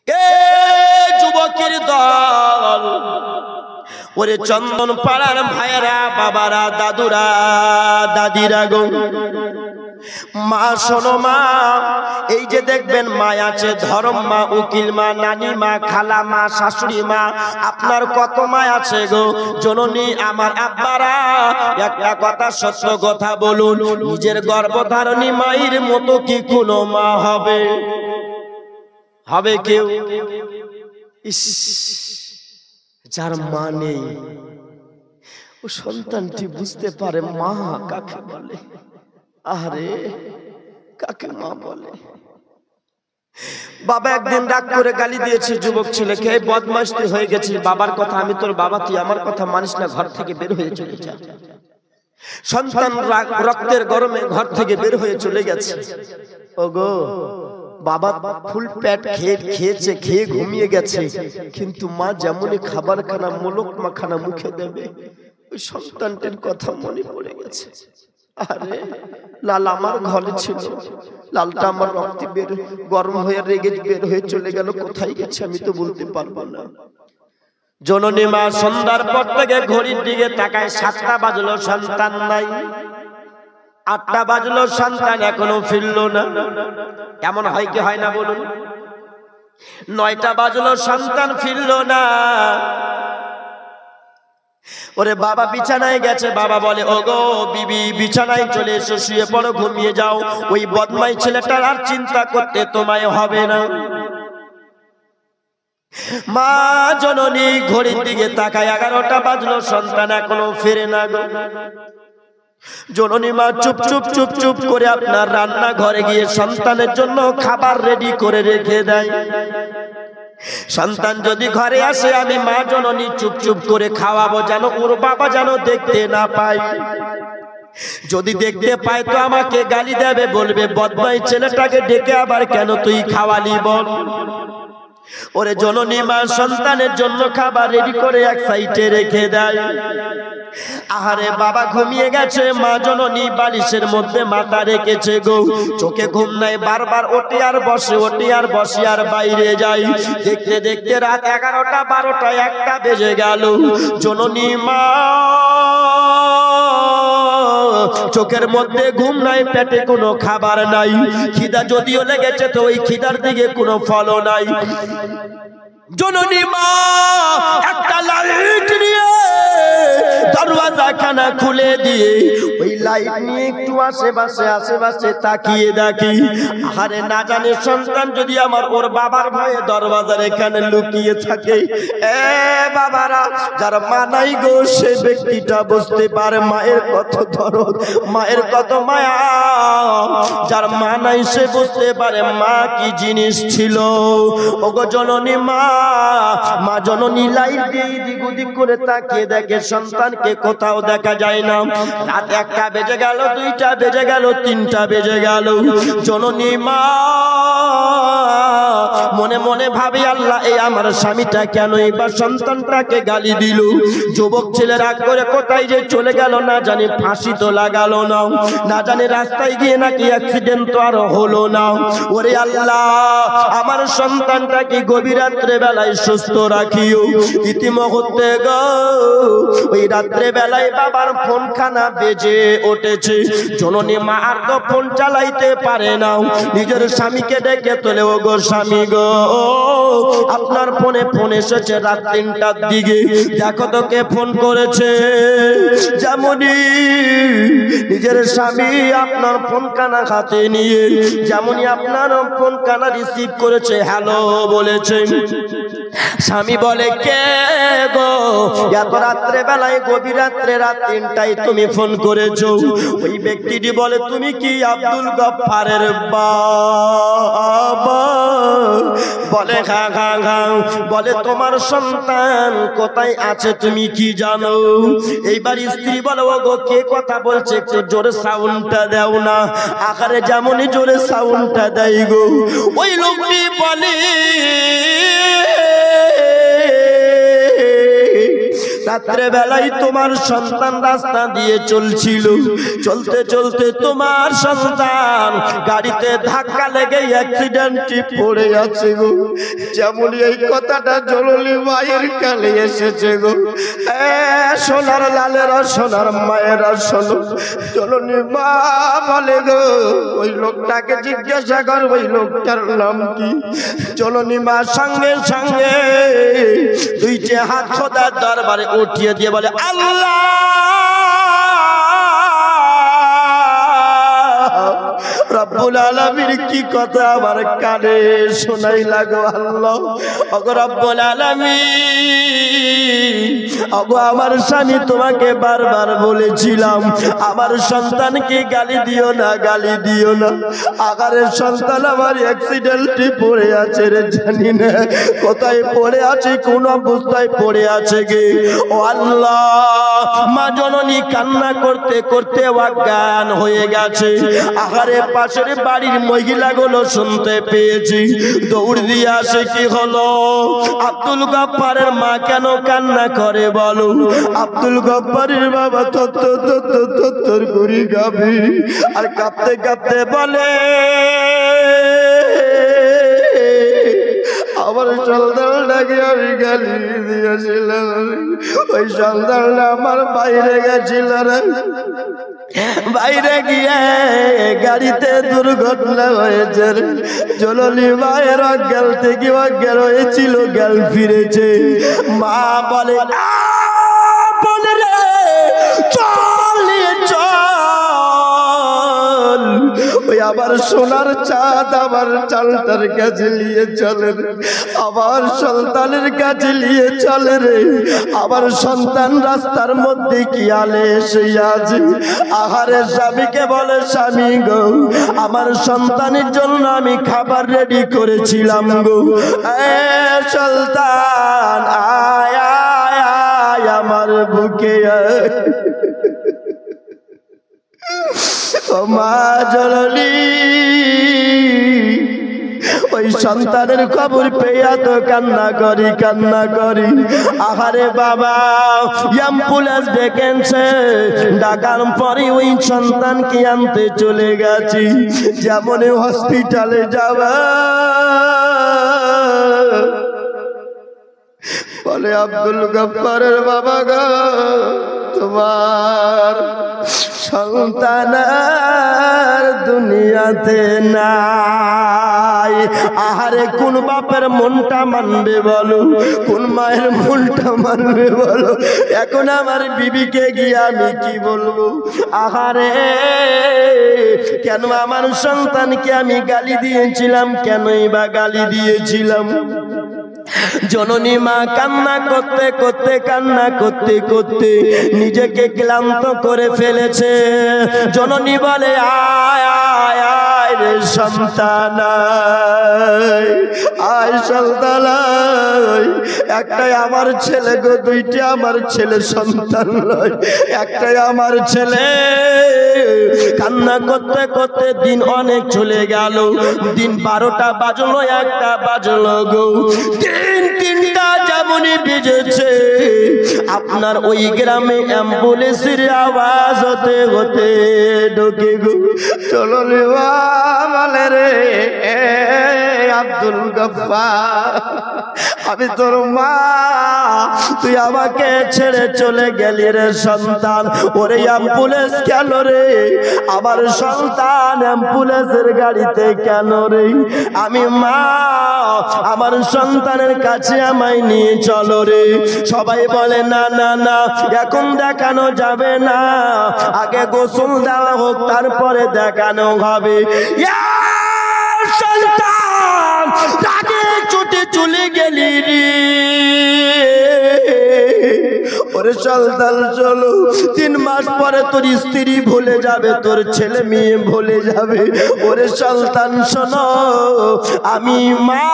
এ যুবকের দল, ওরে চন্দন পাড়ার ভাইয়েরা, বাবারা, দাদুরা, দাদিরা গো, মা শোনো মা, এই যে দেখবেন মা আছে, ধরম মা, উকিল মা, নানি মা, খালা মা, শাশুড়ি মা, আপনার কত মা আছে গো জননী আমার আব্বারা, একটা কথা সত্য কথা বলুন, নিজের গর্ভধারণী মায়ের মতো কি কোনো মা হবে? হবে কেউ? ইস, যার মা নেই ও সন্তানটি বুঝতে পারে মা কাকে বলে। আরে কাকে মা বলে? বাবা একদিন রাগ করে গালি দিয়েছে যুবক ছেলেকে, বদমাশ তুই হয়ে গেছিস, বাবার কথা আমি তোর বাবা, তুই আমার কথা মানিস না, ঘর থেকে বের হয়ে চলে যা। সন্তান রক্তের গরমে ঘর থেকে বের হয়ে চলে গেছে। ওগো বাবা ফুল পেট খেয়েছে, খেয়ে ঘুমিয়ে গেছে, কিন্তু মা যেমনই খাবার খানা, মোলক মাখানা মুখে দেবে, ওই সন্তানটির কথা মনে পড়ে গেছে। আরে লাল আমার ঘরে ছিল, লালটা আমার রক্তে গরম হয়ে রেগে বের হয়ে চলে গেল, কোথায় গেছে আমি তো বলতে পারবো না। জননী মা সন্ধ্যার পর থেকে ঘড়ির দিকে তাকায়, 7টা বাজলো সন্তান নাই, 8টা বাজলো সন্তান এখনো ফিরলো না। এমন হয় কি হয় না বলুন? 9টা বাজলো সন্তান ফিরলো না। ওরে বাবা বিছানায় গেছে, বাবা বলে ওগো বিবি বিছানায় চলে এসো, শুয়ে পড়ো, ঘুমিয়ে যাও, ওই বদমাই ছেলেটার আর চিন্তা করতে তোমায় হবে না। মা জননী ঘড়ির দিকে তাকায়, 11টা বাজলো সন্তান এখনো ফেরে না গো। জননী মা চুপ চুপ চুপ চুপ করে আপনার রান্না ঘরে গিয়ে সন্তানের জন্য খাবার রেডি করে রেখে দেয়। সন্তান যদি ঘরে আসে, আমি মা জননী চুপ চুপ করে খাওয়াবো, যেন ওর বাবা যেন দেখতে না পায়। যদি দেখতে পায় তো আমাকে গালি দেবে, বলবে বদমাই ছেলেটাকে ডেকে আবার কেন তুই খাওয়ালি বল। ওরে জননী মা সন্তানের জন্য খাবার রেডি করে এক সাইডে রেখে দেয়। আহারে বাবা ঘুমিয়ে গেছে, মা জননী বালিশের মধ্যে মাথা রেখেছে গো, চোখে ঘুম নাই, বারবার ওঠে আর বসে, ওঠে আর বসে আর বাইরে যায়। দেখতে দেখতে রাত 11টা 12টা 1টা বেজে গেল। জননী মা চোখের মধ্যে ঘুম নাই, পেটে কোনো খাবার নাই, খিদা যদিও লেগেছে তো ওই খিদার দিকে কোনো ফলও নাই। জননী মা একটা লাইট নিয়ে দরওয়াজা খানা খুলে দিয়ে ওই লাইট নিয়ে একটু আশেপাশে তাকিয়ে দেখি, আরে না জানে সন্তান যদি আমার ওর বাবার ভয়ে দরওয়াজার এখানে লুকিয়ে থাকে। এ বাবারা, যার মা নাই গো সে ব্যক্তিটা বুঝতে পারে মায়ের কত দরদ, মায়ের কত মায়া। যার মা নাই সে বুঝতে পারে মা কি জিনিস ছিল। ওগো জননী মা, মা জননী লাইট দিয়ে দিক ওদিক করে তাকিয়ে দেখে সন্তানকে কোথাও দেখা যায় না। রাত 1টা বেজে গেল, 2টা বেজে গেল, 3টা বেজে গেল। জননী মা মনে মনে ভাবি, আল্লাহ এই আমার স্বামীটা কেন এবার সন্তানটাকে গালি দিল। যুবক ছেলে রাগ করে কোথায় যে চলে গেল না জানি, ফাঁসি তো লাগালো না, না জানি রাস্তায় গিয়ে নাকি অ্যাক্সিডেন্ট তো আর হলো না। ওরে আল্লাহ, আমার সন্তানটাকে গভীর রাত্রে বেলায় সুস্থ রাখিও। ইতিমধ্যে গো ওই রাত্রে বেলায় বাবার ফোন খানা বেজে উঠেছে। জননী মা আর তো ফোন চালাইতে পারে না, নিজের স্বামীকে ডেকে তোলে, ও গো স্বামী গো, আপনার ফোনে ফোন এসেছে রাত 3টার দিকে, দেখো তো কে ফোন করেছে। যেমনই নিজের স্বামী আপনার ফোন কানা হাতে নিয়ে যেমনই আপনার ফোন কানা রিসিভ করেছে, হ্যালো বলেছে, স্বামী বলে কে গো, এত রাত্রে বেলায় গভীর রাত্রে রাত 3টায় তুমি ফোন করেছো। ওই ব্যক্তিটি বলে, তুমি কি আব্দুল গফফারের বাবা? বলে হ্যাঁ হ্যাঁ হ্যাঁ। বলে তোমার সন্তান কোথায় আছে তুমি কি জানো? এইবার স্ত্রী বলে, ও গো কে কথা বলছে, একটু জোরে সাউন্ডটা দাও না। আকারে যেমনই জোরে সাউন্ডটা দেয় গো, ওই লোকটি বলে রাত্রে বেলায় তোমার সন্তান রাস্তা দিয়ে চলছিল, চলতে চলতে তোমার সন্তান গাড়িতে ধাক্কা লেগে অ্যাক্সিডেন্টে পড়ে আছে গো। যেমন এই কথাটা জললি মায়ের কানে এসেছে গো। সোনার লালেরা, সোনার মায়েরা শোনো, জলনি মা বলে গো ওই লোকটাকে জিজ্ঞাসা কর ওই লোকটার নাম কি। জননী মা সঙ্গে সঙ্গে দুইটি হাত খোদার দরবারে উঠিয়ে দিয়ে বলে আল্লাহ রব্বুল আলামিন কি কথা আমার কানে শোনাই লাগো। আল্লাহ ওগো রব্বুল আলামিন, ওগো আমার স্বামী তোমাকে বারবার বলেছিলাম আমার সন্তানকে গালি দিও না, গালি দিও না। আগারের সন্তান আমার অ্যাক্সিডেন্টে পড়ে আছে রে, জানি না কোথায় পড়ে আছে, কোন অবস্থায় পড়ে আছে গে। ও আল্লাহ, মা জননী কান্না করতে করতে অজ্ঞান হয়ে গেছে। আগারে পাশের বাড়ির মহিলাগুলো শুনতে পেয়েছি, দৌড় দিয়ে আসে। কি হলো? আব্দুল গফফারের মা কেন কান্না করে বলো? আব্দুল গফফারের বাবা থর করে কাঁপে আর কাঁপতে কাঁপতে বলে আমার সন্তানটাকে আমি গালি দিয়েছিলাম, ওই সন্তানটা আমার বাইরে গেছিল, বাইরে গিয়ে গাড়িতে দুর্ঘটনা হয়েছে। জললি মায়ের অজ্ঞান থেকে অজ্ঞান হয়েছিল, জ্ঞান ফিরেছে। মা বলে বলে রে চল চল, ওই আবার সোনার চাঁদ আমার চালটার কাছে নিয়ে চলে রে, আমার সন্তানের কাছে নিয়ে চলে রে। আমার সন্তান রাস্তার মধ্যে কি আলে এসে আছে। আহারে স্বামীকে বলে স্বামী গো আমার সন্তানের জন্য আমি খাবার রেডি করেছিলাম গো। এ সন্তান আয় আয় আয় আমার বুকে আয়। ও মা জননী, ওই সন্তানের খবর পেয়ে তো কান্না করি কান্না করি। আহারে বাবা, অ্যাম্বুলেন্স ডেকেছে, ডাকার পরে ওই সন্তানকে আনতে চলে গেছি। যেমন হসপিটালে যাবা বলে আব্দুল গফফারের বাবা গো তোমার সন্তান আর দুনিয়াতে নাই। আহারে কোন বাপের মনটা মানবে বলো, কোন মায়ের মনটা মানবে বলো। এখন আমার বিবিকে গিয়ে আমি কি বলবো? আহারে কেন আমার সন্তানকে আমি গালি দিয়েছিলাম, কেনই বা গালি দিয়েছিলাম? জননী মা কান্না করতে করতে কান্না করতে করতে নিজেকে ক্লান্ত করে ফেলেছে। জননী বলে আয় আয় আয় রে সন্তান আয় সন্তান, একটাই আমার ছেলে গো, দুইটি আমার ছেলে সন্তান নয়, একটাই আমার ছেলে। কান্না করতে করতে দিন অনেক চলে গেল, দিন 12টা বাজলো, 1টা বাজলো গো, তিনটা যেমনই বেজেছে আপনার ওই গ্রামে অ্যাম্বুলেন্সের আওয়াজ হতে হতে ঢোকে গো। চলো রে বলে রে আব্দুল গফফার, আমি তোর মা, তুই আমাকে ছেড়ে চলে গেলি রে সন্তান। ওরে অ্যাম্বুলেন্স কেন রে? আমার সন্তান অ্যাম্বুলেন্সের গাড়িতে কেন রে? আমি মা, আমার সন্তানের কাছে আমায় নিয়ে চলো রে। সবাই বলে না না না, এখন দেখানো যাবে না, আগে গোসল দেওয়া হোক তারপরে দেখানো হবে। সন্তান তাকে ছুটে চলে গেলি রে। ওরে সন্তান চলো, 3 মাস পরে তোর স্ত্রী ভুলে যাবে, তোর ছেলে মেয়ে ভুলে যাবে। ওরে সন্তান শোনো, আমি মা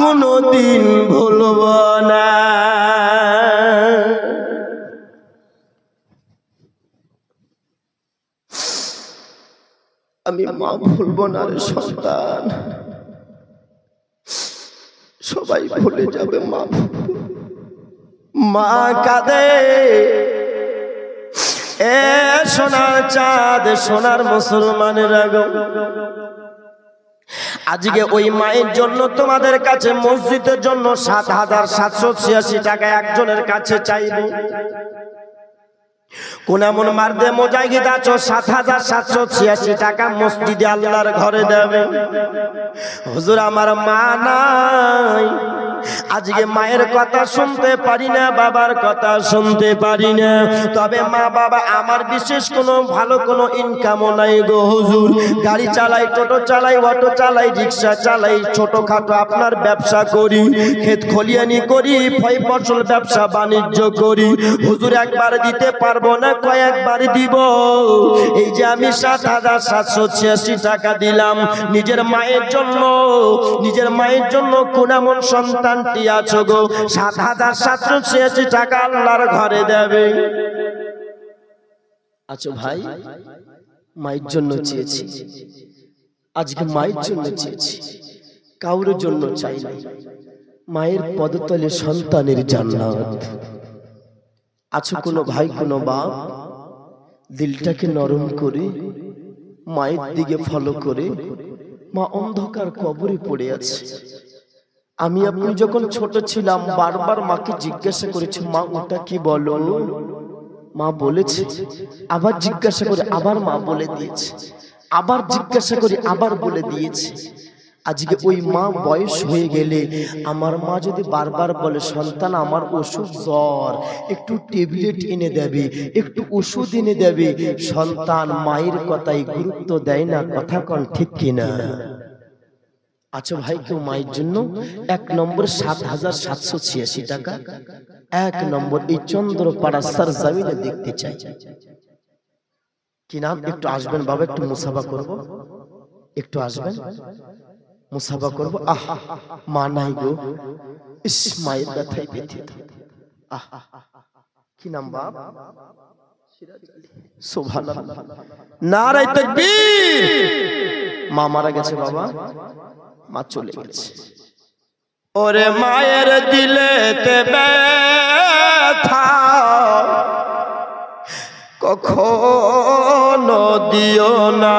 কোনোদিন ভুলব না। আমি মা ভুলবো না রে সন্তান, সবাই ভুলে যাবে, মা মা কাঁদে। এ সোনার চাঁদ, সোনার মুসলমানেরা গো, আজকে ওই মায়ের জন্য তোমাদের কাছে মসজিদের জন্য ৭,৭৮৬ টাকা একজনের কাছে চাইবে। কোন এমন মারদে মুজাহিদ আছো ৭,৭৮৬ টাকা মসজিদে আল্লাহর ঘরে দেবে? হুজুর আমার মা নাই, আজকে মায়ের কথা শুনতে পারি না, বাবার কথা শুনতে পারি না, তবে মা বাবা আমার বিশেষ কোনো ভালো কোনো ইনকামও নাই গো হুজুর। গাড়ি চালাই, টোটো চালাই, অটো চালাই, রিক্সা চালাই, ছোটখাটো আপনার ব্যবসা করি, ক্ষেত খলিয়ানি করি, ফল ফসল ব্যবসা বাণিজ্য করি। হুজুর একবার দিতে পারবো না, কয়েকবার দিব। এই যে আমি ৭,৭৮৬ টাকা দিলাম নিজের মায়ের জন্য, নিজের মায়ের জন্য কোন এমন সন্তানটি আছো গো ৭,৭৮৬ টাকা আল্লাহর ঘরে দেবে? আচ্ছা ভাই, মায়ের জন্য চেয়েছি, আজকে মায়ের জন্য চেয়েছি, কাউরের জন্য চাই না। মায়ের পদতলে সন্তানের জান্নাত। আছো কোনো ভাই, কোনো বাপ, দিলটাকে নরম করে মায়ের দিকে ফলো করে, মা অন্ধকার কবরে পড়ে আছে। আমি আপনি যখন ছোট ছিলাম বারবার মাকে জিজ্ঞাসা করেছি, মা ওটা কি বলো? মা বলেছে, আবার জিজ্ঞাসা করে আবার মা বলে দিয়েছে, আবার জিজ্ঞাসা করে আবার বলে দিয়েছে। আজকে ওই মা বয়স হয়ে গেলে আমার মা যদি বারবার বলে, সন্তান আমার অসুখ জ্বর, একটু ট্যাবলেট এনে দেবে, একটু ওষুধ এনে দেবে, সন্তান মায়ের কথাই গুরুত্ব দেয় না। কথা কোন ঠিক কিনা? আচ্ছা ভাই, কেউ মায়ের জন্য ১ নম্বর ৭,৭৮৬ টাকা, ১ নম্বর এই চন্দ্রপাড়া সরজমিনে দেখতে চাই। কি নাম? একটু আসবেন বাবা, একটু মুসাফা করব, একটু আসবেন, মুসাফা করব। আহ, মা নাই গো, ইস মায়ের ব্যথায় ব্যথিত। আহ, কি নাম বাপ? সুবহানাল্লাহ, নারে তাকবীর। মা মারা গেছে বাবা, মা চলে গেছে। ওরে মায়ের দিলেতে ব্যথা কখনো দিও না,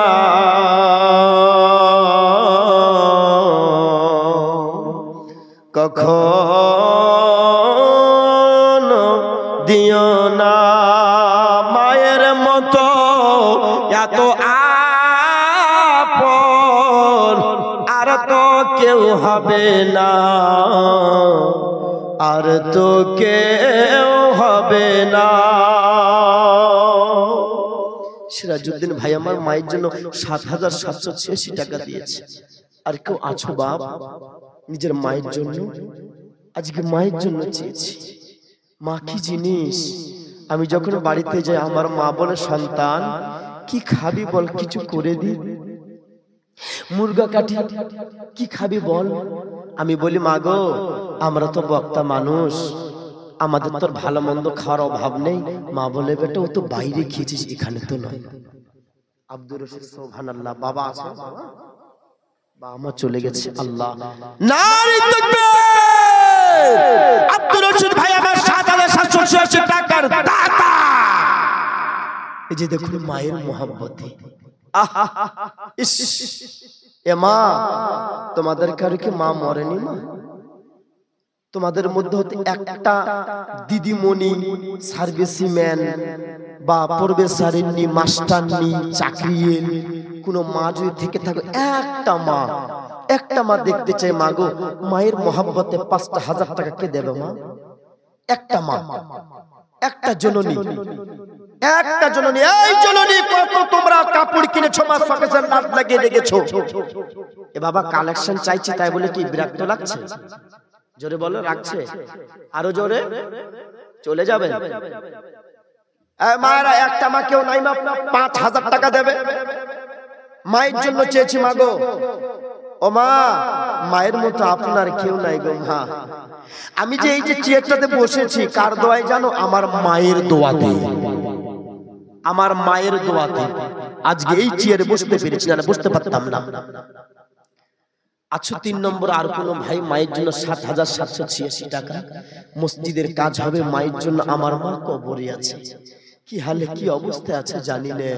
কখনো দিও না। মায়ের মতো এত আপন আর তো কেউ হবে না, আর তো কেউ হবে না। সিরাজউদ্দিন ভাই আমার মায়ের জন্য ৭,৭৮৬ টাকা দিয়েছে। আর কেউ আছো বাপ নিজের মায়ের জন্য? আজকে মায়ের জন্য চেয়েছি। মা কি জিনিস? আমি যখন বাড়িতে যাই আমার মা বলে, সন্তান কি খাবি বল, কিছু করে দি। মুরগা কাটি, কি খাবি বল। আমি বলি, মা গো আমরা তো বক্তা মানুষ, আমাদের তো ভালো মন্দ খাওয়ার অভাব নেই। মা বলে, বেটা ও তো বাইরে খেয়েছিস, এখানে তো নয়। আব্দুর রশিদ সুবহানাল্লাহ, বাবা আছে, বাবা মা চলে গেছে। আল্লাহ নারে তাকবীর। আব্দুর রশিদ ভাই আমার ৭,৭৮৬ টাকার দাতা। এই যে দেখুন মায়ের মহব্বতে। এ মা, তোমাদের কারো কি মা মরেনি? মা তোমাদের মধ্যে হতে একটা দিদিমণি, সার্ভিসম্যান বা প্রবেশারিনী, মাস্টারনি, চাকরিয়াল কোন মা যদি থেকে থাকে, একটা মা দেখতে চাই। মা গো, মায়ের মহব্বতে ৫,০০০ টাকা কে দেবে? মা একটা মা, একটা জননী, একটা জননী। এই জননী, কত তোমরা কাপড় কিনেছো, মা সকেজের লাট লাগিয়ে রেখেছো। এ বাবা কালেকশন চাইছি, তাই বলে কি বিরক্ত লাগছে? জোরে বলো, রাখছে? আরো জোরে, চলে যাবে। মায়েরা একটা মা কেউ নাই, মা ৫,০০০ টাকা দেবে। মায়ের জন্য চেয়েছি। মা গো, ও মা, মায়ের মতো আপনার কেউ নাই গো মা। আমি যে এই যে চেয়ারটাতে বসেছি, কার দোয়ায় জানো? আমার মায়ের দোয়াতে, আমার মায়ের দোয়াতে আজকে এই চেয়ারে বসতে পেরেছি, না বসতে পারতাম না। আচ্ছা 3 নম্বর আর কোন ভাই মায়ের জন্য ৭৭৮৬ টাকা মসজিদের কাজ হবে মায়ের জন্য, আমার মা কবরে আছে, কি হালে কি অবস্থায় আছে জানি না,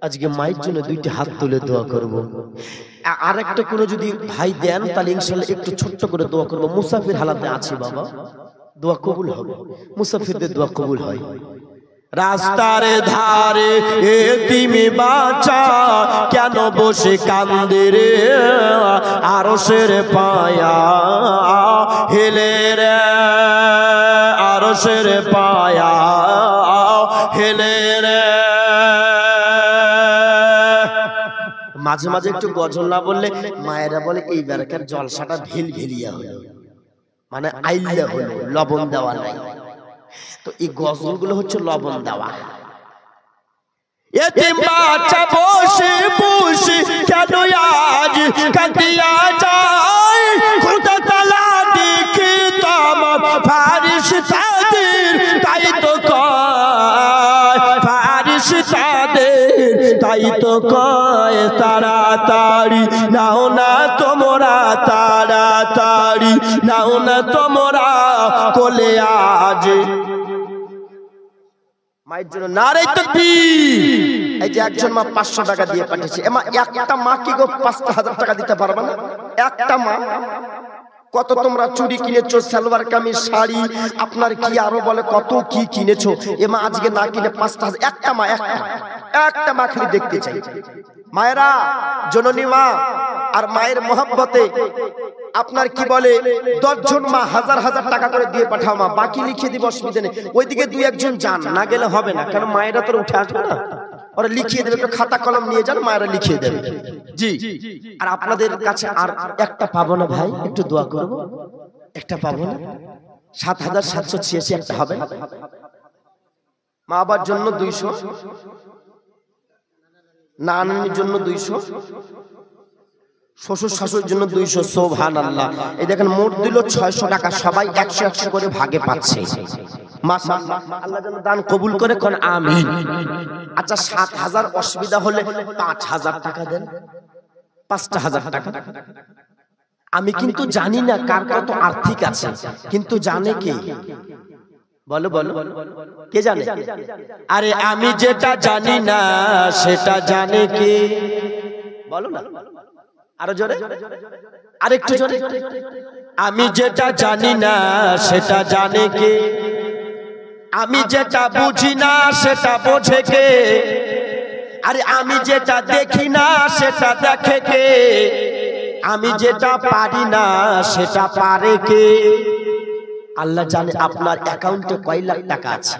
আজকে মায়ের জন্য 2টি হাত তুলে দোয়া করব। আর একটা কোন যদি ভাই দেন তাহলে ইনশাআল্লাহ একটু ছোট্ট করে দোয়া করব। মুসাফির হালাতে আছে বাবা, দোয়া কবুল হবে, মুসাফিরদের দোয়া কবুল হয়। রাস্তার ধারে এতিমি বাচ্চা কেন বসে কান্দে রে, আরশের পায়া হেলে রে, আরশের পায়া হেলে রে। মাঝে মাঝে একটু গজল না বললে মায়েরা বলে এই বারকার জলসাটা ঢিল ঢিলিয়া হলো, মানে আইল্লা হলো, লবণ দেওয়া নাই। তো এই গজলগুলো হচ্ছে লবণ দেওয়া। এতিম বাচ্চা বসে বসে কেন আজ কাঁদিয়া যায়, খোদা তাআলা দেখে তামাম ফারিস্তাদের তাই তো কয়, ফারিস্তাদের তাই তো কয় তাড়াতাড়ি নাও না তোমরা, তাড়াতাড়ি নাও না তোমরা কোলে আজ। মায়ের জন্য নারে তাকবীর। এই যে একজন মা 500 টাকা দিয়ে পাঠিয়েছে, এমা একটা মা কি গো 5000 টাকা দিতে পারবে না? একটা মা কত তোমরা চুড়ি কিনেছো, সালোয়ার কামিজ, শাড়ি, আপনার কি আরো বলে কত কি কিনেছো, এমা আজকে না কিনে 5000। একটা মা, একটা মা খালি দেখতে চাই। মায়েরা, জননী মা আর মায়ের মহব্বতে আপনার কি বলে 10 জন মা হাজার হাজার টাকা করে দিয়ে পাঠাও মা, বাকি লিখে দিব, অসুবিধা নেই। ওইদিকে 2-1 যান, না গেলে হবে না, কারণ মায়েরা তো উঠে আসবে না, ওরা লিখিয়ে দেবে, একটু খাতা কলম নিয়ে যান, মায়েরা লিখিয়ে দেবে। জি, আর আপনাদের কাছে আর একটা পাবো না ভাই, একটু দোয়া করব, একটা পাবো না, ৭৭৮৬ একটা হবে না? মা বাবার জন্য 200, নানির জন্য 200, শ্বশুর শাশুড়ির জন্য 200। সুবহানাল্লাহ। এই দেখেন মোট দিল 600 টাকা, সবাই 100 করে ভাগে পাচ্ছে। মাশাআল্লাহ, আল্লাহ যেন দান কবুল করে, কোন আমিন। আচ্ছা 7000 অসুবিধা হলে 5000 টাকা দেন, 5000 টাকা। আমি কিন্তু জানি না কার কত আর্থিক আছে, কিন্তু জানে কে? বলো বলো, কে জানে? আরে আমি যেটা জানি না সেটা জানে কে? বলো না, আরো জোরে, আরেকটু জোরে। আমি যেটা জানি না সেটা জানে কে? আমি যেটা বুঝি না সেটা বোঝে কে? আরে আমি যেটা দেখি না সেটা দেখে কে? আমি যেটা পারি না সেটা পারে কে? আল্লাহ জানে আপনার অ্যাকাউন্টে কয় লাখ টাকা আছে,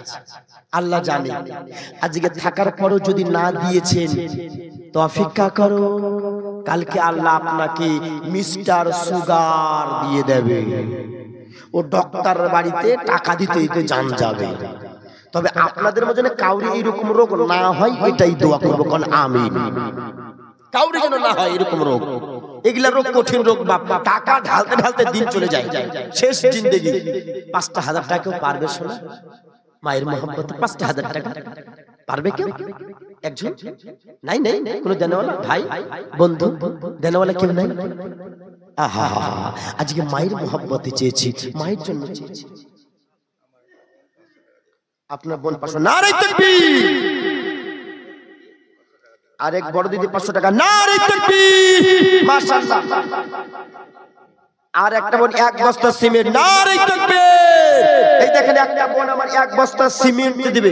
আল্লাহ জানে। আজকে থাকার পরও যদি না দিয়েছেন তো অপেক্ষা করো, কালকে আল্লাহ আপনাকে মিস্টার সুগার দিয়ে দেবে, ও ডক্টর বাড়িতে টাকা দিতে দিতে জান যাবে। তবে আপনাদের মধ্যে কাউরি এরকম রোগ না হয় এটাই দোয়া করবো, কোন আমিন। কাউরি যেন না হয় এরকম রোগ, এগুলা রোগ কঠিন রোগ, বাপ টাকা ঢালতে ঢালতে দিন চলে যায়, শেষ জিন্দেগি। 5000 টাকাও পারবে শোনা? মায়ের মহব্বতে 5000 টাকা পারবে কেউ? একজন নাই, নাই কোন দেনওয়ালা ভাই বন্ধু, দেনওয়ালা কেউ নাই। আহা, আজকে মায়ের মহব্বতে চেয়েছি, মায়ের জন্য চেয়েছি। আপনার বোন 500, নারে তাকবীর। আরেক বড় দিদি 500 টাকা, নারে তাকবীর, মাশাআল্লাহ। আর একটা বোন 1 বস্তা সিমেন্ট, নারে তাকবীর। এই দেখেন একটা বোন আমার 1 বস্তা সিমেন্ট দিবে।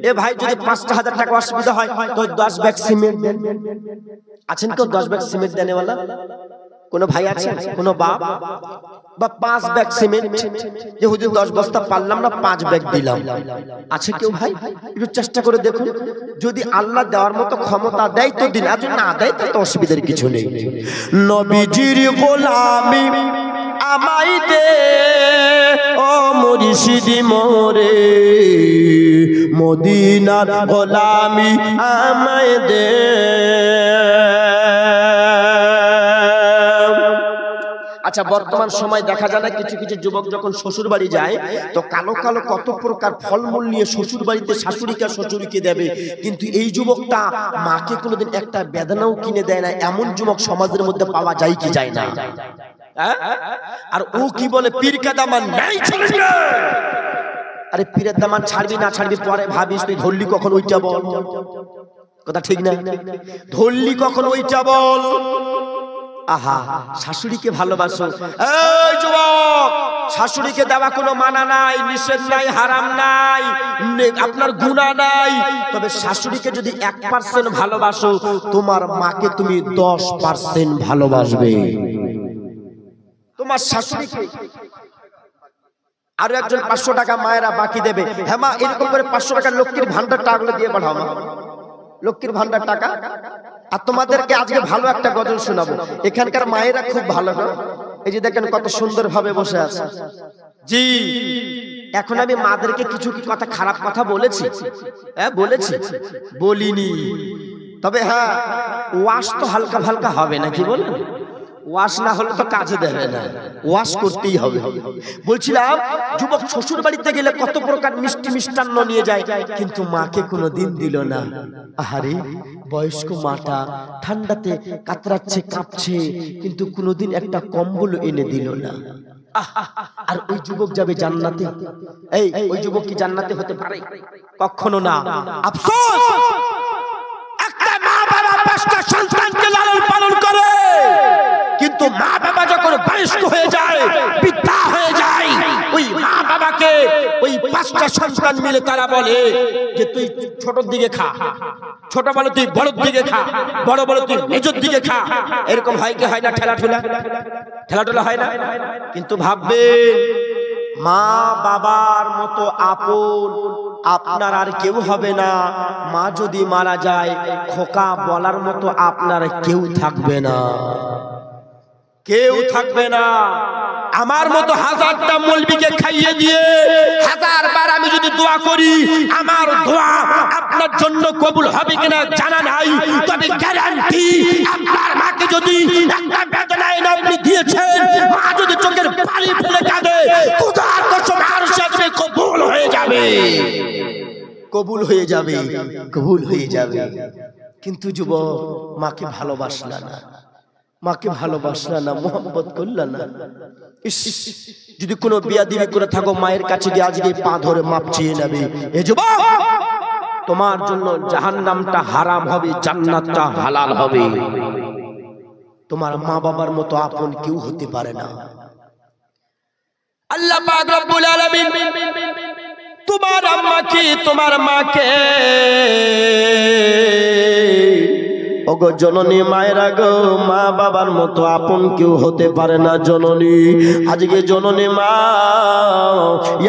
এ ভাই যদি 5000 টাকা অসুবিধা হয় তো 10 ব্যাগ সিমেন্ট দেন। আছেন কেউ 10 ব্যাগ সিমেন্ট দেনেওয়ালা? কোন ভাই আছে? কোন বাপ? বা 5 ব্যাগ সিমেন্ট, যে হুজুর 10 বস্তা পারলাম না, 5 ব্যাগ দিলাম। আছে কেউ ভাই? একটু চেষ্টা করে দেখুন, যদি আল্লাহ দেওয়ার মতো ক্ষমতা দেয় তো দিন, আর যদি না দেয় তো অসুবিধার কিছু নেই। নবীজির গোলামি আমায় দে ও মুর্শিদি মোরে, মদিনার গোলামি আমায় দে। আচ্ছা বর্তমান সময় দেখা যায় না কিছু কিছু যুবক যখন শ্বশুর বাড়ি যায় তো কালো কালো কত প্রকার ফলমূল নিয়ে শ্বশুর বাড়িতে শাশুড়িকে শ্বশুরকে দেবে, কিন্তু এই যুবকটা মাকে কোনোদিন একটা বেদনাও কিনে দেয় না, এমন যুবক সমাজের মধ্যে পাওয়া যায় কি যায় না? আর ও কি বলে পীর কা দামান নাই ছাড়বি না। আরে পীরের দামান ছাড়বি না ছাড়বি পরে ভাবিস, তুই ধরলি কখন ওইটা বল, কথা ঠিক না? ধরলি কখন ওইটা বল। আহা শাশুড়িকে ভালোবাসো, এই যুবক শাশুড়িকে দেওয়া কোনো মানা নাই, নিষেধ নাই, হারাম নাই, আপনার গুনাহ নাই, তবে শাশুড়িকে যদি 1% ভালোবাসো তোমার মাকে তুমি 10% ভালোবাসবে। তোমার শাশুড়িকে আরো একজন 500 টাকা মায়েরা বাকি দেবে, হ্যাঁ মা এরকম করে 500 টাকা লক্ষ্মীর ভান্ডার টাকাগুলো দিয়ে পাঠাও মা, লক্ষ্মীর ভান্ডার টাকা। আর তোমাদেরকে আজকে ভালো একটা গজল শোনাবো, এখানকার মায়েরা খুব ভালো, এই যে দেখেন কত সুন্দর ভাবে বসে আছে। জি এখন আমি মাদেরকে কিছু কি কথা খারাপ কথা বলেছি? হ্যাঁ বলেছি, বলিনি, তবে হ্যাঁ ওয়াশ তো হালকা হালকা হবে নাকি বলেন? ওয়াশ না হলে তো কাজে দেবে না, ওয়াশ করতেই হবে। বলছিলাম যুবক শ্বশুর বাড়িতে গেলে কত প্রকার মিষ্টি মিষ্টান্ন নিয়ে যায়, কিন্তু মাকে কোনোদিন দিল না। আহারে বয়স্ক মাটা ঠান্ডাতে কাতরাচ্ছে, কাঁপছে, কিন্তু কোনোদিন একটা কম্বল এনে দিল না। আর ওই যুবক যাবে জান্নাতে? এই ওই যুবক কি জান্নাতে হতে পারে? কখনো না। আফসোস একটা মা বাবা 5টা সন্তানকে লালন পালন করে, কিন্তু মা বাবা যখন বয়স্ক হয়ে যায়, বৃদ্ধা হয়ে যায়, ওই মা বাবাকে ওই 5টা সন্তান মিলে তারা বলে যে তুই ছোটর দিকে খা, ছোট বলে তুই বড়র দিকে খা, বড় বলে তুই মেজর দিকে খা। এরকম হয় কি হয় না? ঠেলাঠেলা হয় না? কিন্তু ভাববেন মা বাবার মতো আপন আপনার আর কেউ হবে না। মা যদি মারা যায় খোকা বলার মতো আপনার কেউ থাকবে না, কেউ থাকবে না। আমার মতো 1000টা মৌলবীকে খাইয়ে দিয়ে 1000 বার আমি যদি দোয়া করি, আমার দোয়া আপনার জন্য কবুল হবে কিনা জানা নাই, তবে গ্যারান্টি আপনার মাকে যদি একটা বেদনা এনে আপনি দিয়েছেন, মা যদি চোখের পানি ফেলে কাঁদে, খোদার কসম আরশে আসবে, কবুল হয়ে যাবে, কবুল হয়ে যাবে, কবুল হয়ে যাবে। কিন্তু যুবক মাকে ভালোবাসলা না, মাকে ভালোবাসলা না, মোহাম্মত করলা না। যদি কোনো বিয়াদবি করে থাকো মায়ের কাছে গিয়ে আজকে পা ধরে মাপ চেয়ে নেবে। এ যুবক তোমার জন্য জাহান্নামটা হারাম হবে, জান্নাতটা হালাল হবে। তোমার মা বাবার মতো আপন কেউ হতে পারে না। আল্লাহ পাক রব্বুল আলামিন তোমার আম্মাকে, তোমার মাকে, ওগো জননী মায়েরা গো, মা বাবার মতো আপন কেউ হতে পারে না জননী। আজকে জননী মা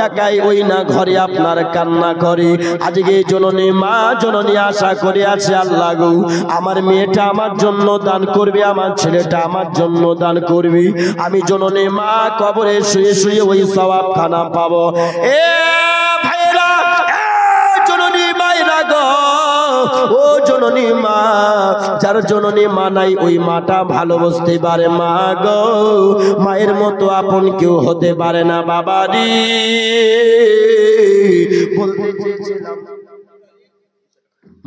একাই ওই না ঘরে আপনার কান্না করে। আজকে জননী মা, জননী আশা করে আছে আল্লাহ গো আমার মেয়েটা আমার জন্য দান করবে, আমার ছেলেটা আমার জন্য দান করবে, আমি জননী মা কবরে শুয়ে শুয়ে ওই সওয়াব খানা পাবো। এ ভাইরা, জননী মায়েরা গো, ও জননী মা, যার জননী মা নাই ওই মাটা ভালোবাসতে পারে। মা গো মায়ের মতো আপন কেউ হতে পারে না বাবারি। বলতে চেয়েছিলাম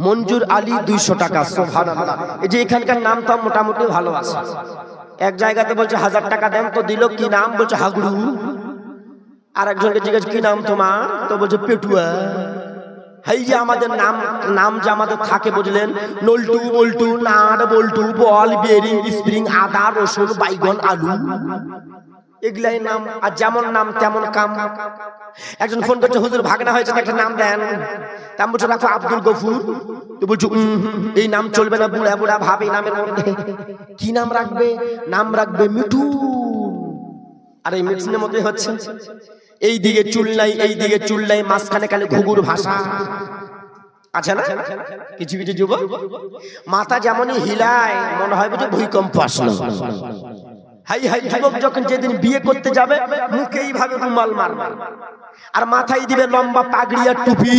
মঞ্জুর আলী 200 টাকা, সুবহানাল্লাহ। এই যে এখানকার নামটা মোটামুটি ভালো আছে। এক জায়গাতে বলছে 1000 টাকা দেন, তো দিল কি নাম, বলছে হাগড়ু। আর একজনকে জিজ্ঞেস কি নাম তোমার, তো বলছে পেটুয়া। এই যে আমাদের নাম যে আমাদের থাকে বুঝলেন, নল্টু, বল্টু, নাট, বল্টু, বল, বেরিং, স্প্রিং, আদা, রসুন, বাইগন, আলু, এগুলাই নাম। আর যেমন নাম তেমন কাম। একজন ফোন করছে, হুজুর ভাগনা হয়েছে, একটা নাম দেন। তাম বলছে রাখো আব্দুল গফুর। তো বলছো এই নাম চলবে না, বুড়া বুড়া ভাব এই নামের মধ্যে। কি নাম রাখবে? নাম রাখবে মিঠুন। আর এই মিঠুনের মতোই হচ্ছে, এই দিকে চুল নাই, এই দিকে চুল নাই, মাঝখানে কালে ঘুঘুর ভাষা আছে না কিছু কিছু যুবক। মাথা যেমনই হিলায় মনে হয় বুঝে ভূমিকম্প আসলো। হাই হাই যুবক যখন যেদিন বিয়ে করতে যাবে মুখে এইভাবে রুমাল মারবে, আর মাথায় দিবে লম্বা পাগড়ি আর টুপি,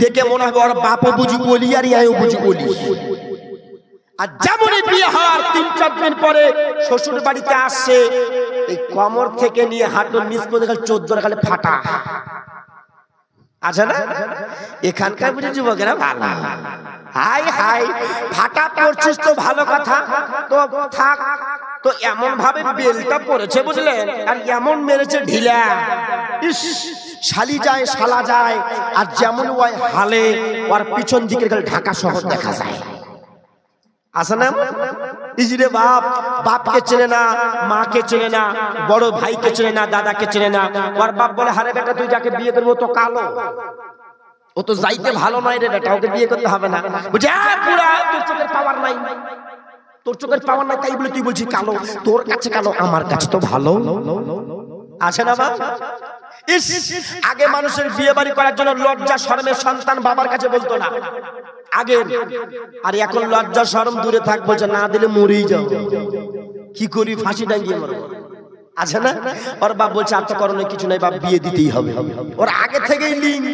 দেখে মনে হবে ওর বাপও বুঝি বলি আর ইয়াও বুঝি বলি। আর যেমনই বিয়ে হওয়ার 3-4 দিন পরে শ্বশুর বাড়িতে আসছে, এই কোমর থেকে নিয়ে হাঁটুর নিচ পর্যন্ত 14 খালি ফাটা আছে না? এখানকার বুঝে যুবকেরা ভালো, হাই হাই ফাটা পড়ছিস তো ভালো কথা, তো থাক। তো এমন ভাবে বেলটা পড়েছে বুঝলেন, আর এমন মেরেছে ঢিলা, ইস শালি যায় শালা যায়, আর যেমন ওই হালে ওর পিছন দিকে ঢাকা শহর দেখা যায়। আসে না? ইজিরে বাপ বাপকে চেনে না, মাকে চেনে না, বড় ভাইকে চেনে না, দাদাকে চেনে না। ওর বাপ বলে, হারে বেটা তুই যাকে বিয়ে করবো তো কালো, ও তো যাইতে ভালো নয় রে বেটা, ওকে বিয়ে করতে হবে না। বুঝে পুরা তোর চোখের পাওয়ার নাই, তোর চোখের পাওয়ার নাই, তাই বলে তুই বলছিস কালো, তোর কাছে কালো আমার কাছে তো ভালো। আসে না বাপ? ইস আগে মানুষের বিয়ে বাড়ি করার জন্য লজ্জা শরমে সন্তান বাবার কাছে বলতো না আগে, আর এখন লজ্জা শরম দূরে থাক, বলছে না দিলে মরেই যাও, কি করি ফাঁসি টাঙ্গিয়ে মরবো। আছে না? ওর বাপ বলছে আর তো করণীয় কিছু নাই বাপ, বিয়ে দিতেই হবে। ওর আগে থেকেই লিঙ্ক,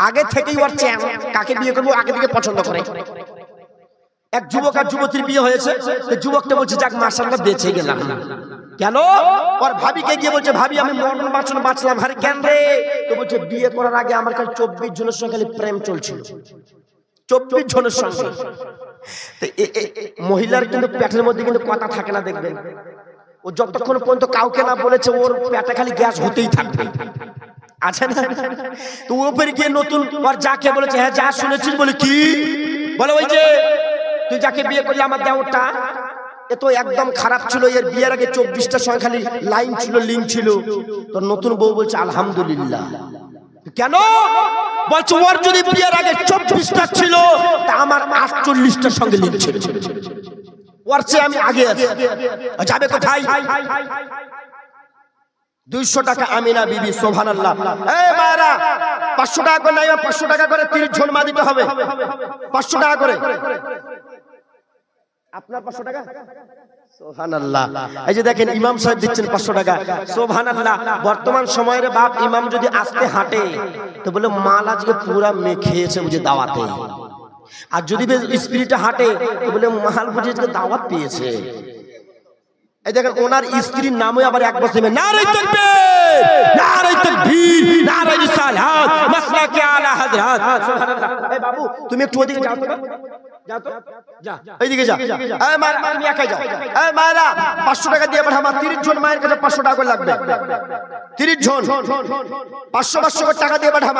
আগে থেকেই ওর চ্যাং, কাকে বিয়ে করবো আগে থেকে পছন্দ করে। এক যুবক আর যুবতীর বিয়ে হয়েছে, যুবকটা বলছে যাক মাশাআল্লাহ বেঁচে গেলাম। কেন? ওর ভাবিকে গিয়ে বলছে ভাবি আমি মরণ বাঁচন বাঁচলাম। আরে কেন রে? তো বলছে বিয়ে করার আগে আমার কাছে 24 জনের সঙ্গে খালি প্রেম চলছিল, 24 জনের সঙ্গে। মহিলার কিন্তু পেটের মধ্যে কিন্তু কথা থাকে না, দেখবেন ও যতক্ষণ পর্যন্ত কাউকে না বলেছে ওর পেটে খালি গ্যাস হতেই থাকবে। আছে না? তো উপরে গিয়ে নতুন ওর যাকে বলেছে, হ্যাঁ যা শুনেছিস, বলে কি বলে, ওই যে তুই যাকে বিয়ে করলি আমার দেওরটা, এ তো একদম খারাপ ছিল, এর বিয়ের আগে 24টা সময় খালি লাইন ছিল, লিঙ্ক ছিল। তো নতুন বউ বলছে আলহামদুলিল্লাহ। কেন? বলছে ওর যদি বিয়ের আগে 24টা ছিল, তা আমার 48টার সঙ্গে লিঙ্ক ছিল, ওর চেয়ে আমি আগে আছি। যাবে কোথায়? 200 টাকা আমিনা বিবি, সুবহানাল্লাহ। এই মায়েরা 500 টাকা করে নাই, 500 টাকা করে 30 ঝোলমা দিতে হবে, 500 টাকা করে। আপনার 500 টাকা, সুবহানাল্লাহ। এই যে দেখেন ইমাম সাহেব দিচ্ছেন 500 টাকা, সুবহানাল্লাহ। বর্তমান সময়ের বাপ ইমাম যদি আস্তে হাঁটে তো বলে মাল আজকে পুরা মেখেছে বুঝে দাওয়াতে, আর যদি স্পিরিটে হাঁটে তো বলে মাল বুঝে দাওয়াত পেয়েছে। এই দেখেন ওনার স্ত্রীর নামে আবার এক বছর নারে তাকবীর, নারে তাকবীর, নারে রিসালাত, মাসলাকে আলা হযরত, সুবহানাল্লাহ। এই বাবু তুমি একটু ওদিকে যাও তো, যাও তো, যা এইদিকে যা। এই মার আমি একাই যাও। এই মায়েরা 500 টাকা দিয়ে পাঠাও, আমার 30 জন মায়ের কাছে 500 টাকা করে লাগবে, 30 জন 500 করে টাকা দিয়ে পাঠাও।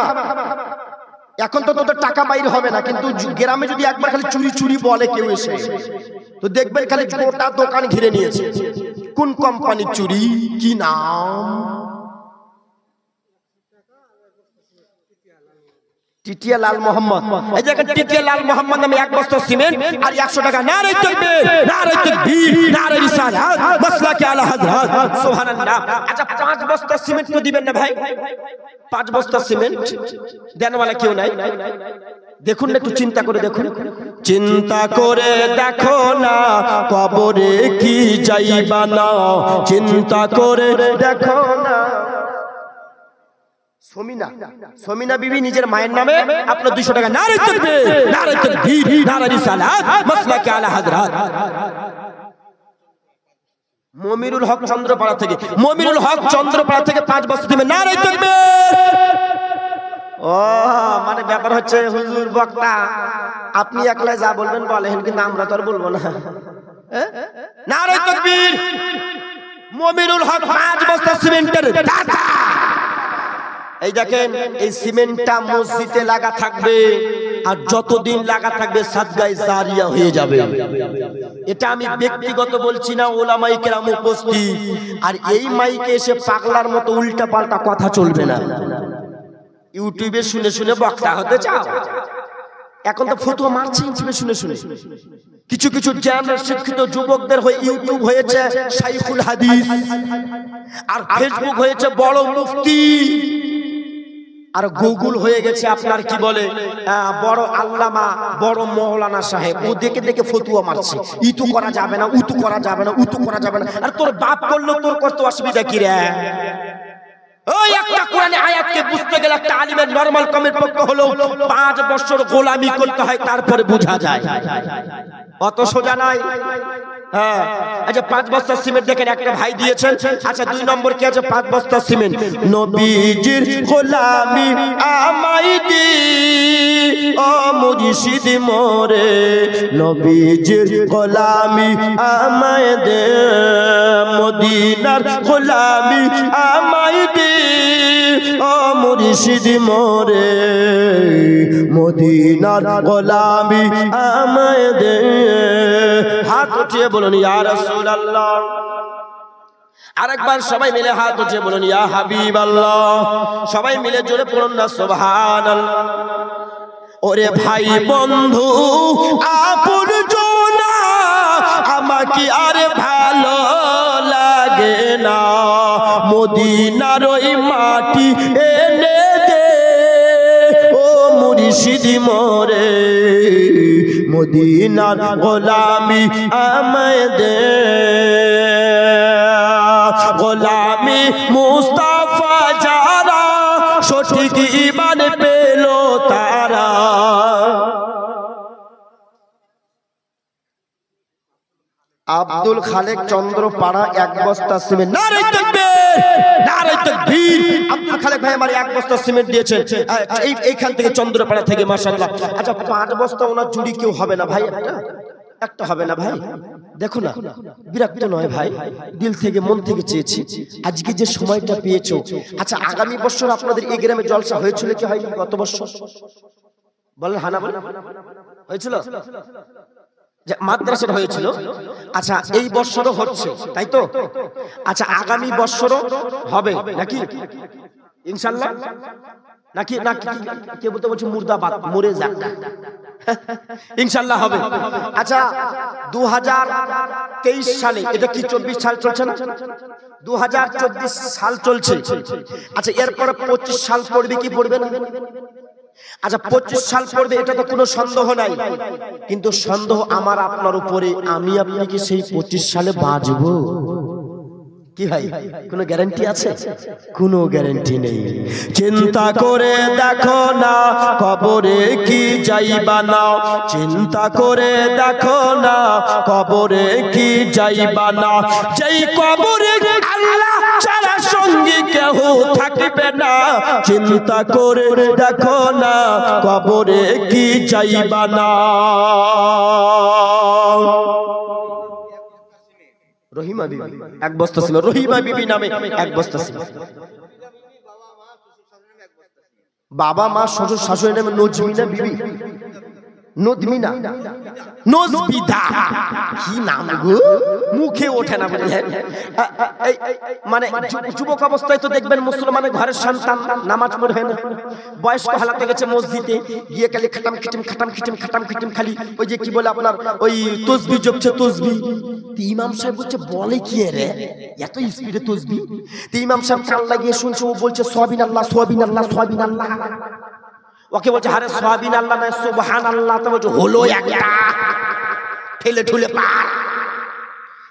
এখন তো তোদের টাকা বাইরে হবে না, কিন্তু গ্রামে যদি একবার খালি চুরি চুরি বলে কেউ এসে, তো দেখবেন খালি গোটা দোকান ঘিরে নিয়েছে। কোন কোম্পানির চুরি, কি নাম? টিটিয়া লাল মোহাম্মদ। এই দেখেন টিটিয়া লাল মোহাম্মদ নামে এক বস্তা সিমেন্ট আর 100 টাকা। নারে তাকবীর, নারে তাকবীর, নারে রিসালাত, মাসলাকে আলা হযরত, সুবহানাল্লাহ। আচ্ছা 5 বস্তা সিমেন্ট তো দিবেন না ভাই? 5 বস্তা সিমেন্ট দেনওয়ালা কেউ নাই? দেখুন না, একটু চিন্তা করে দেখুন, চিন্তা করে দেখো না কবরে কি যাইবা না, চিন্তা করে দেখো না। সমিনা বিবি নিজের মায়ের নামে আপনার 200 টাকা। নারে তাকবীর, নারে তাকবীর, নারে রিসালাত, মাসলাকে আলা হযরত। মমিনুল হক চন্দ্রপাড়া থেকে, মমিনুল হক চন্দ্রপাড়া থেকে 5 বছর দিবে। নারে তাকবীর। ও মানে ব্যাপার হচ্ছে হুজুর বক্তা আপনি একলা যা বলবেন বলেন, কিন্তু আমরা তো আর বলবো না। নারে তাকবীর। মমিনুল হক 5 বস্তা সিমেন্টের দাতা। এই দেখেন এই সিমেন্টটা মসজিদে লাগা থাকবে, আর যতদিন লাগা থাকবে সাদগায়ে জারিয়া হয়ে যাবে। এটা আমি ব্যক্তিগত বলছি না, ওলামায়ে কেরাম উপস্থিত। আর এই মাইকে এসে পাগলার মতো উল্টা পাল্টা কথা চলবে না। ইউটিউবে শুনে শুনে বক্তা হতে চাও? এখন তো ফতোয়া মারছে ইউটিউবে শুনে শুনে। কিছু কিছু জ্ঞানের শিক্ষিত যুবকদের হয়ে ইউটিউব হয়েছে শাইখুল হাদিস, আর ফেসবুক হয়েছে বড় মুফতি, আর গুগল হয়ে গেছে আপনার কি বলে বড় আল্লামা, বড় মাওলানা সাহেব। ও দেখে দেখে ফতোয়া মারছে, ইতু করা যাবে না, উতু করা যাবে না, উতু করা যাবে না। আর তোর বাপ করলো, তোর করতে অসুবিধা কি রে? ওই একটা কোরআনে আয়াতকে বুঝতে গেলে একটা আলিমের নরমাল কমের পক্ষে হলো 5 বছর গোলামি করতে হয়, তারপরে বোঝা যায়। অত সোজা নয়। হ্যাঁ, আচ্ছা 5 বস্তা সিমেন্ট দেখেন একটা ভাই দিয়েছেন। আচ্ছা 2 নম্বর কি আছে? 5 বস্তা সিমেন্ট। নবীজির গোলামি আমায় দি ও মুর্শিদ মোরে, নবীজির গোলামি আমায় দে, মদিনার গোলামি আমায় দি ও মুর্শিদ মোরে, মদিনার গোলামি আমায় দে। হাত উঠিয়ে বলুন ইয়া রাসূলুল্লাহ। আরেকবার সবাই মিলে হাত উঠিয়ে বলুন ইয়া হাবিবাল্লাহ। সবাই মিলে জোরে পড়ুন না সুবহানাল্লাহ। ওরে ভাই বন্ধু আপনজনা আমাকে আর ভালো লাগে না, মদিনার ওই মাটি এনে দে ও মুর্শিদ মোরে, মদিনার গোলামি আমায় দে, গোলামি মুস্তাফা যারা সঠিক ঈমান পেল তারা। আব্দুল খালেক চন্দ্রপাড়া 1 বস্তা সিমেন্ট। নারে তাকবীর, নারে তাকবীর। আব্দুল খালেক ভাই আমার 1 বস্তা সিমেন্ট দিয়েছেন এইখান থেকে চন্দ্রপাড়া থেকে মাশাআল্লাহ। আচ্ছা 5 বস্তা ওনার জুড়ি কেউ হবে না ভাই? একটা হবে না ভাই? দেখো না, বিরক্ত নয় ভাই, দিল থেকে মন থেকে চেয়েছি আজকে যে সময়টা পেয়েছো। আচ্ছা আগামী বছর আপনাদের এই গ্রামে জলসা হয়েছিল কি হয়নি? গত বছর বলেন, হানা বলেন, হয়েছিল? মাদ্রাসার হয়েছিল। আচ্ছা এই বছরও হচ্ছে তাই তো? আচ্ছা আগামী বছরও হবে নাকি ইনশাআল্লাহ? নাকি নাকি কে বলতে বলছে মুর্দাবাদ, মরে যাক, ইনশাআল্লাহ হবে। আচ্ছা 2023 সালে, এটা কি 24 সাল চলছে না? 2024 সাল চলছে। আচ্ছা এরপর 25 সাল পড়বে কি পড়বে না? আচ্ছা 25 সাল পড়বে, এটা তো কোনো সন্দেহ নাই, কিন্তু সন্দেহ আমার আপনার উপরে, আমি আপনি কি সেই 25 সালে বাঁচবো কি ভাই? কোনো গ্যারান্টি আছে? কোনো গ্যারান্টি নেই। চিন্তা করে দেখো না কবরে কি যাইবা না, চিন্তা করে দেখো না কবরে কি যাইবা না, যেই কবরে আল্লাহ ছাড়া সঙ্গী কেউ থাকবে না, চিন্তা করে দেখো না কবরে কি যাইবা না। রহিমা বিবি 1 বস্তা ছিল, রহিমা বিবি নামে 1 বস্তা ছিল। বাবা মা শ্বশুর শাশুড়ি নামে নজমিনা বিবি, নজমিনা, নজবিদা, কি নাম গো, মুখে ওঠে না বুঝলেন। মানে যুবক অবস্থায় তো দেখবেন মুসলমানের ঘরের সন্তান নামাজ পড়ে না, বয়স্ক হালাতে গেছে মসজিদে গিয়ে খালি খাটাম খিটিম খাটাম খিটিম খাটাম খিটিম খালি ওই যে কি বলে আপনার ওই তসবিহ জপছে, তসবিহ। ইমাম সাহেব বলছে বলে কি রে এত স্পিডে তসবিহ? ইমাম সাহেব কান লাগিয়ে শুনছে, ও বলছে সুবহানাল্লাহ সুবহানাল্লাহ সুবহানাল্লাহ। ওকে বলছে আরে সুবহানাল্লাহ না সুবহানাল্লাহ, তো বলছে হলো একটা ঠেলে ঠুলে পার।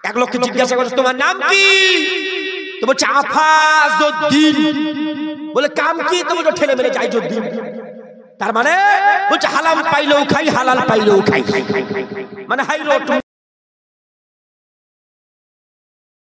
এক লোককে জিজ্ঞাসা করে তোমার নাম কি? তো বলছে আফাজউদ্দিন। বলে কাম কি? তো বলছে ঠেলে মেরে জাইজউদ্দিন। তার মানে বলছে হালাল পাইলেও খাই, হালাল পাইলেও খাই, মানে হাই রোড।